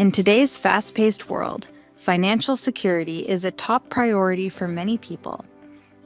In today's fast-paced world, financial security is a top priority for many people.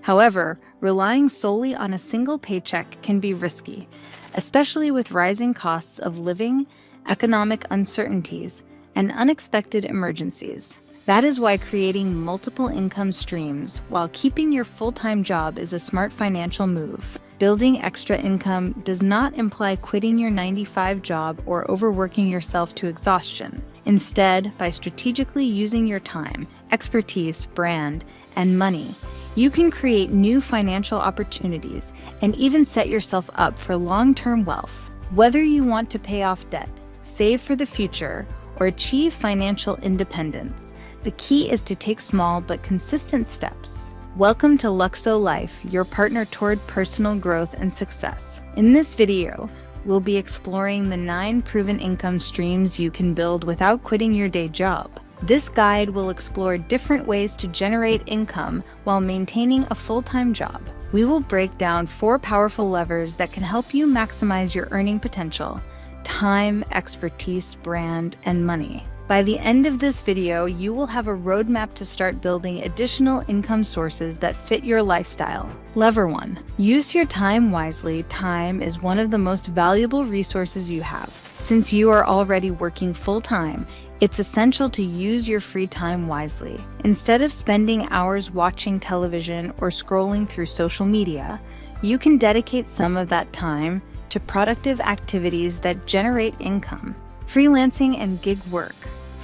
However, relying solely on a single paycheck can be risky, especially with rising costs of living, economic uncertainties, and unexpected emergencies. That is why creating multiple income streams while keeping your full-time job is a smart financial move. Building extra income does not imply quitting your 9-to-5 job or overworking yourself to exhaustion. Instead, by strategically using your time, expertise, brand, and money, you can create new financial opportunities and even set yourself up for long-term wealth. Whether you want to pay off debt, save for the future, or achieve financial independence, the key is to take small but consistent steps. Welcome to Luxo-Life, your partner toward personal growth and success. In this video, we'll be exploring the 9 proven income streams you can build without quitting your day job. This guide will explore different ways to generate income while maintaining a full-time job. We will break down 4 powerful levers that can help you maximize your earning potential: time, expertise, brand, and money. By the end of this video, you will have a roadmap to start building additional income sources that fit your lifestyle. Lever 1. Use your time wisely. Time is one of the most valuable resources you have. Since you are already working full-time, it's essential to use your free time wisely. Instead of spending hours watching television or scrolling through social media, you can dedicate some of that time to productive activities that generate income. Freelancing and gig work.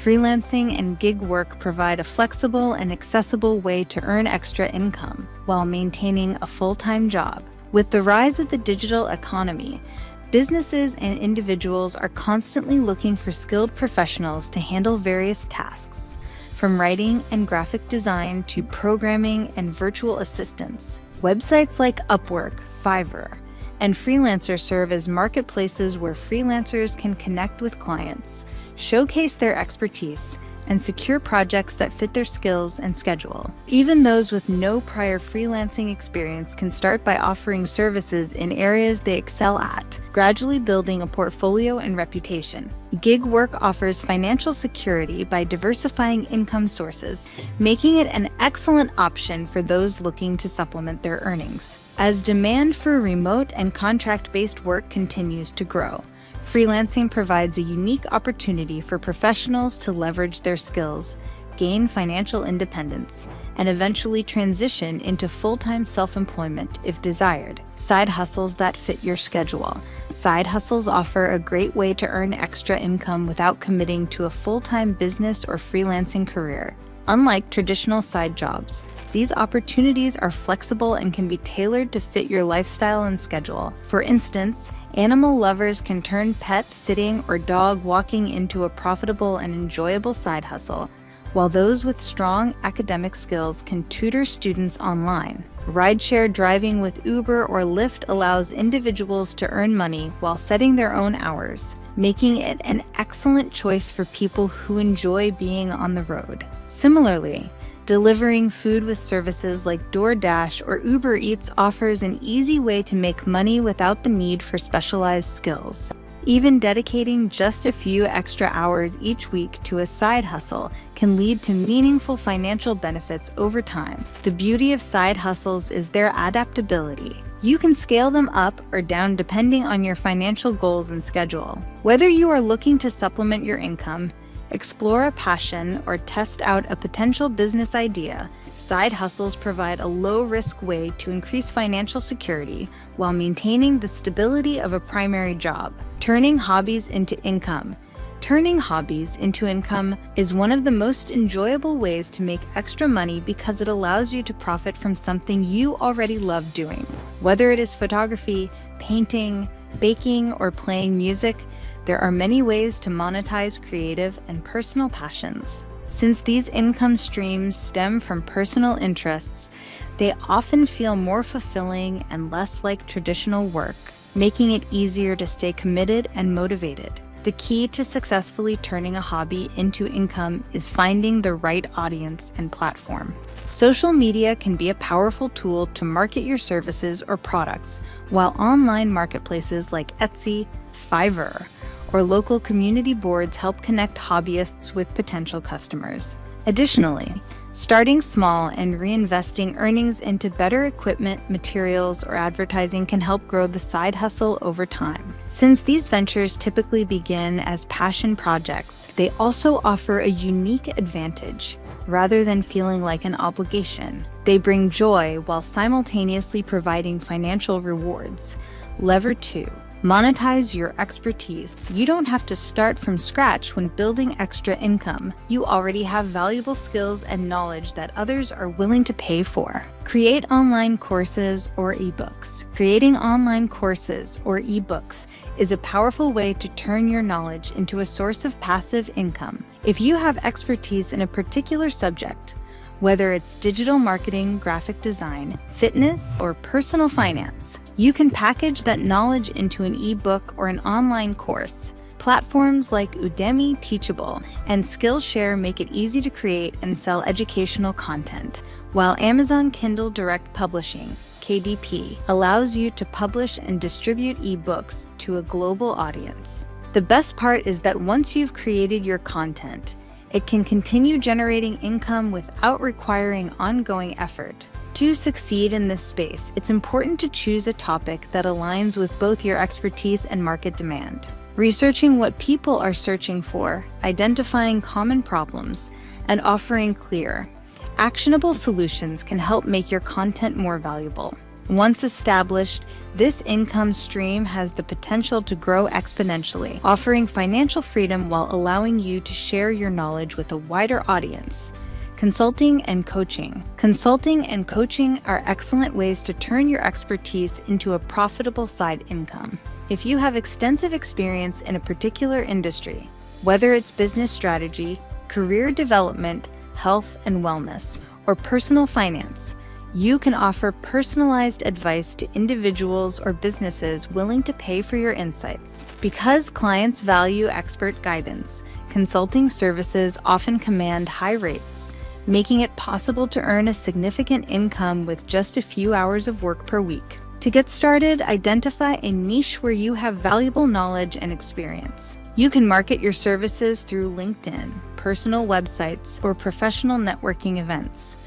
Freelancing and gig work provide a flexible and accessible way to earn extra income while maintaining a full-time job. With the rise of the digital economy, businesses and individuals are constantly looking for skilled professionals to handle various tasks, from writing and graphic design to programming and virtual assistants. Websites like Upwork, Fiverr, and Freelancer serve as marketplaces where freelancers can connect with clients, showcase their expertise, and secure projects that fit their skills and schedule. Even those with no prior freelancing experience can start by offering services in areas they excel at, gradually building a portfolio and reputation. Gig work offers financial security by diversifying income sources, making it an excellent option for those looking to supplement their earnings. As demand for remote and contract-based work continues to grow, freelancing provides a unique opportunity for professionals to leverage their skills, gain financial independence, and eventually transition into full-time self-employment if desired. Side hustles that fit your schedule. Side hustles offer a great way to earn extra income without committing to a full-time business or freelancing career. Unlike traditional side jobs, these opportunities are flexible and can be tailored to fit your lifestyle and schedule. For instance, animal lovers can turn pet sitting or dog walking into a profitable and enjoyable side hustle, while those with strong academic skills can tutor students online. Rideshare driving with Uber or Lyft allows individuals to earn money while setting their own hours, making it an excellent choice for people who enjoy being on the road. Similarly, delivering food with services like DoorDash or Uber Eats offers an easy way to make money without the need for specialized skills. Even dedicating just a few extra hours each week to a side hustle can lead to meaningful financial benefits over time. The beauty of side hustles is their adaptability. You can scale them up or down depending on your financial goals and schedule. Whether you are looking to supplement your income, explore a passion, or test out a potential business idea, side hustles provide a low-risk way to increase financial security while maintaining the stability of a primary job. Turning hobbies into income. Turning hobbies into income is one of the most enjoyable ways to make extra money because it allows you to profit from something you already love doing. Whether it is photography, painting, baking, or playing music, there are many ways to monetize creative and personal passions. Since these income streams stem from personal interests, they often feel more fulfilling and less like traditional work, making it easier to stay committed and motivated. The key to successfully turning a hobby into income is finding the right audience and platform. Social media can be a powerful tool to market your services or products, while online marketplaces like Etsy, Fiverr, or local community boards help connect hobbyists with potential customers. Additionally, starting small and reinvesting earnings into better equipment, materials, or advertising can help grow the side hustle over time. Since these ventures typically begin as passion projects, they also offer a unique advantage. Rather than feeling like an obligation, they bring joy while simultaneously providing financial rewards. Lever 2. Monetize your expertise. You don't have to start from scratch when building extra income. You already have valuable skills and knowledge that others are willing to pay for. Create online courses or ebooks. Creating online courses or ebooks is a powerful way to turn your knowledge into a source of passive income. If you have expertise in a particular subject, whether it's digital marketing, graphic design, fitness, or personal finance, you can package that knowledge into an ebook or an online course. Platforms like Udemy, Teachable, and Skillshare make it easy to create and sell educational content, while Amazon Kindle Direct Publishing, KDP, allows you to publish and distribute ebooks to a global audience. The best part is that once you've created your content, it can continue generating income without requiring ongoing effort. To succeed in this space, it's important to choose a topic that aligns with both your expertise and market demand. Researching what people are searching for, identifying common problems, and offering clear, actionable solutions can help make your content more valuable. Once established, this income stream has the potential to grow exponentially, offering financial freedom while allowing you to share your knowledge with a wider audience. Consulting and coaching. Consulting and coaching are excellent ways to turn your expertise into a profitable side income. If you have extensive experience in a particular industry, whether it's business strategy, career development, health and wellness, or personal finance, you can offer personalized advice to individuals or businesses willing to pay for your insights. Because clients value expert guidance, consulting services often command high rates, making it possible to earn a significant income with just a few hours of work per week. To get started, identify a niche where you have valuable knowledge and experience. You can market your services through LinkedIn, personal websites, or professional networking events.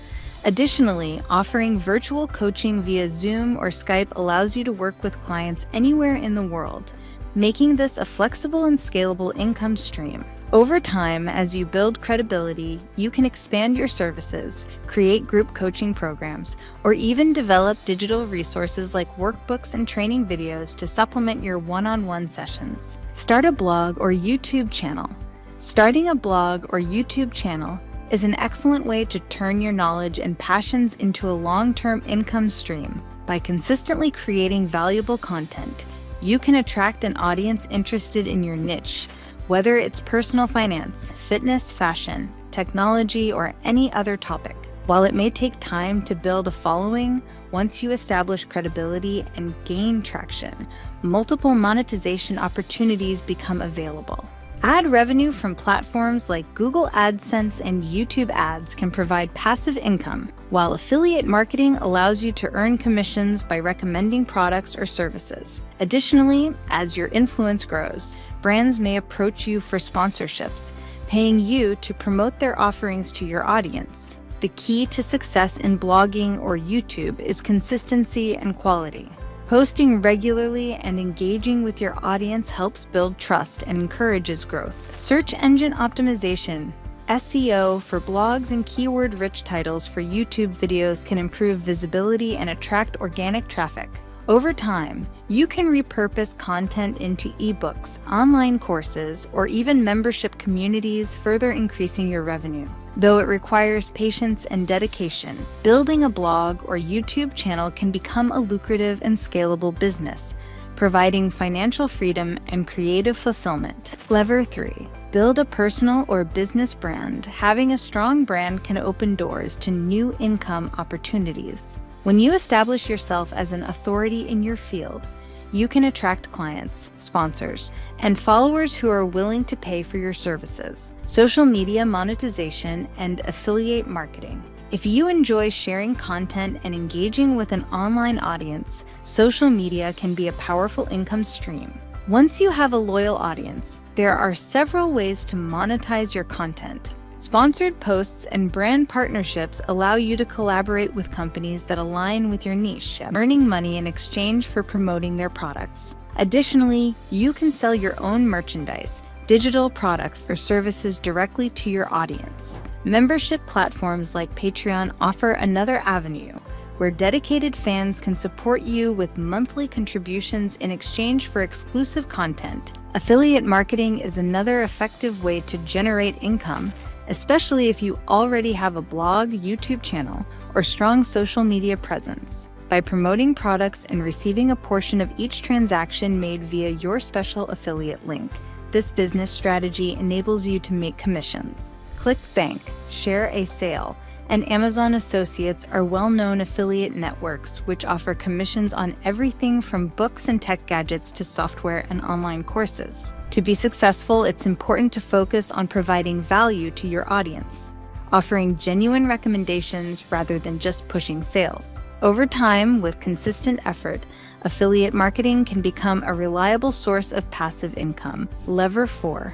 Additionally, offering virtual coaching via Zoom or Skype allows you to work with clients anywhere in the world, making this a flexible and scalable income stream. Over time, as you build credibility, you can expand your services, create group coaching programs, or even develop digital resources like workbooks and training videos to supplement your one-on-one sessions. Start a blog or YouTube channel. Starting a blog or YouTube channel is an excellent way to turn your knowledge and passions into a long-term income stream. By consistently creating valuable content, you can attract an audience interested in your niche, whether it's personal finance, fitness, fashion, technology, or any other topic. While it may take time to build a following, once you establish credibility and gain traction, multiple monetization opportunities become available. Ad revenue from platforms like Google AdSense and YouTube ads can provide passive income, while affiliate marketing allows you to earn commissions by recommending products or services. Additionally, as your influence grows, brands may approach you for sponsorships, paying you to promote their offerings to your audience. The key to success in blogging or YouTube is consistency and quality. Posting regularly and engaging with your audience helps build trust and encourages growth. Search engine optimization, SEO for blogs and keyword-rich titles for YouTube videos can improve visibility and attract organic traffic. Over time, you can repurpose content into ebooks, online courses, or even membership communities, further increasing your revenue. Though it requires patience and dedication, building a blog or YouTube channel can become a lucrative and scalable business, providing financial freedom and creative fulfillment. Lever 3. Build a personal or business brand. Having a strong brand can open doors to new income opportunities. When you establish yourself as an authority in your field, you can attract clients, sponsors, and followers who are willing to pay for your services. Social media monetization and affiliate marketing. If you enjoy sharing content and engaging with an online audience, social media can be a powerful income stream. Once you have a loyal audience, there are several ways to monetize your content. Sponsored posts and brand partnerships allow you to collaborate with companies that align with your niche, earning money in exchange for promoting their products. Additionally, you can sell your own merchandise, digital products, or services directly to your audience. Membership platforms like Patreon offer another avenue, where dedicated fans can support you with monthly contributions in exchange for exclusive content. Affiliate marketing is another effective way to generate income, especially if you already have a blog, YouTube channel, or strong social media presence. By promoting products and receiving a portion of each transaction made via your special affiliate link, this business strategy enables you to make commissions. ClickBank, Share a Sale, and Amazon Associates are well-known affiliate networks which offer commissions on everything from books and tech gadgets to software and online courses. To be successful, it's important to focus on providing value to your audience, offering genuine recommendations rather than just pushing sales. Over time, with consistent effort, affiliate marketing can become a reliable source of passive income. Lever 4.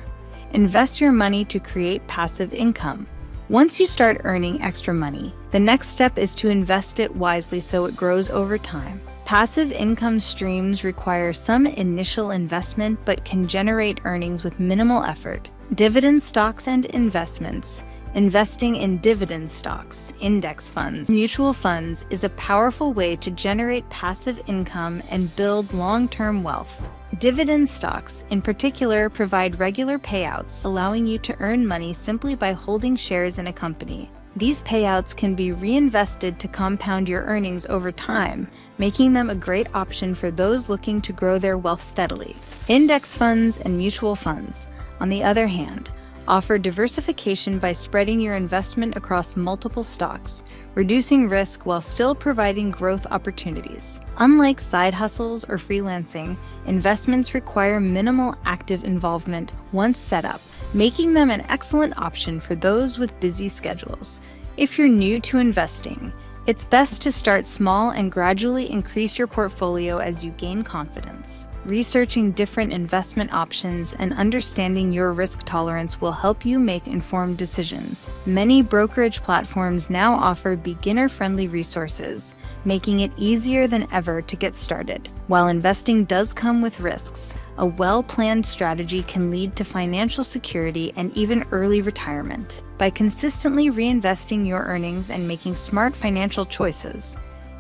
Invest your money to create passive income. Once you start earning extra money, the next step is to invest it wisely so it grows over time. Passive income streams require some initial investment but can generate earnings with minimal effort. Dividend stocks and investments. Investing in dividend stocks, index funds, mutual funds is a powerful way to generate passive income and build long-term wealth. Dividend stocks, in particular, provide regular payouts, allowing you to earn money simply by holding shares in a company. These payouts can be reinvested to compound your earnings over time, making them a great option for those looking to grow their wealth steadily. Index funds and mutual funds, on the other hand, offer diversification by spreading your investment across multiple stocks, reducing risk while still providing growth opportunities. Unlike side hustles or freelancing, investments require minimal active involvement once set up, making them an excellent option for those with busy schedules. If you're new to investing, it's best to start small and gradually increase your portfolio as you gain confidence. Researching different investment options and understanding your risk tolerance will help you make informed decisions. Many brokerage platforms now offer beginner-friendly resources, making it easier than ever to get started. While investing does come with risks, a well-planned strategy can lead to financial security and even early retirement. By consistently reinvesting your earnings and making smart financial choices,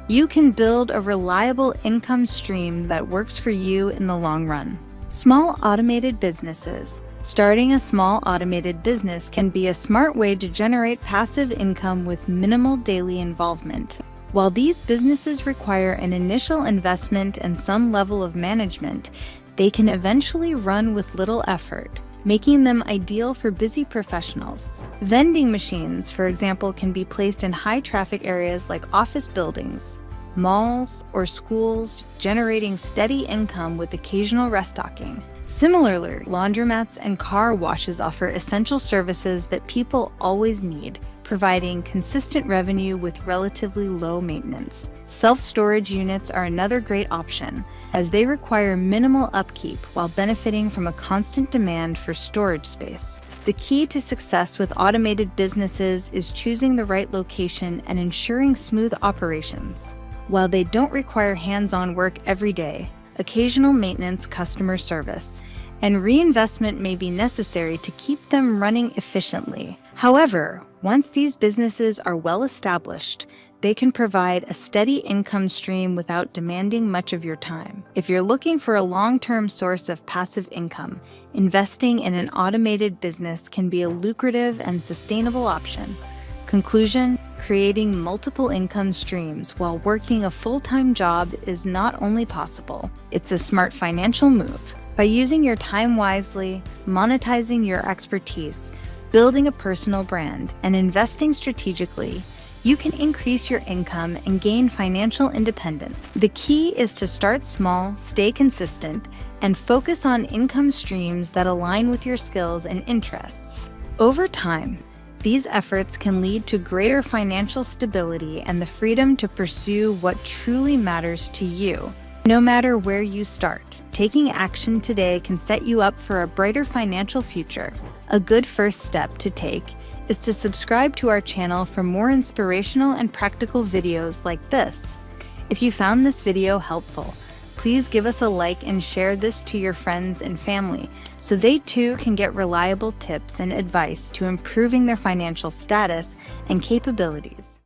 you can build a reliable income stream that works for you in the long run. Small automated businesses. Starting a small automated business can be a smart way to generate passive income with minimal daily involvement. While these businesses require an initial investment and some level of management, they can eventually run with little effort, making them ideal for busy professionals. Vending machines, for example, can be placed in high-traffic areas like office buildings, malls, or schools, generating steady income with occasional restocking. Similarly, laundromats and car washes offer essential services that people always need, providing consistent revenue with relatively low maintenance. Self-storage units are another great option, as they require minimal upkeep while benefiting from a constant demand for storage space. The key to success with automated businesses is choosing the right location and ensuring smooth operations. While they don't require hands-on work every day, occasional maintenance, customer service, and reinvestment may be necessary to keep them running efficiently. However, once these businesses are well established, they can provide a steady income stream without demanding much of your time. If you're looking for a long-term source of passive income, investing in an automated business can be a lucrative and sustainable option. Conclusion: creating multiple income streams while working a full-time job is not only possible, it's a smart financial move. By using your time wisely, monetizing your expertise, building a personal brand, and investing strategically, you can increase your income and gain financial independence. The key is to start small, stay consistent, and focus on income streams that align with your skills and interests. Over time, these efforts can lead to greater financial stability and the freedom to pursue what truly matters to you. No matter where you start, taking action today can set you up for a brighter financial future. A good first step to take is to subscribe to our channel for more inspirational and practical videos like this. If you found this video helpful, please give us a like and share this to your friends and family so they too can get reliable tips and advice to improving their financial status and capabilities.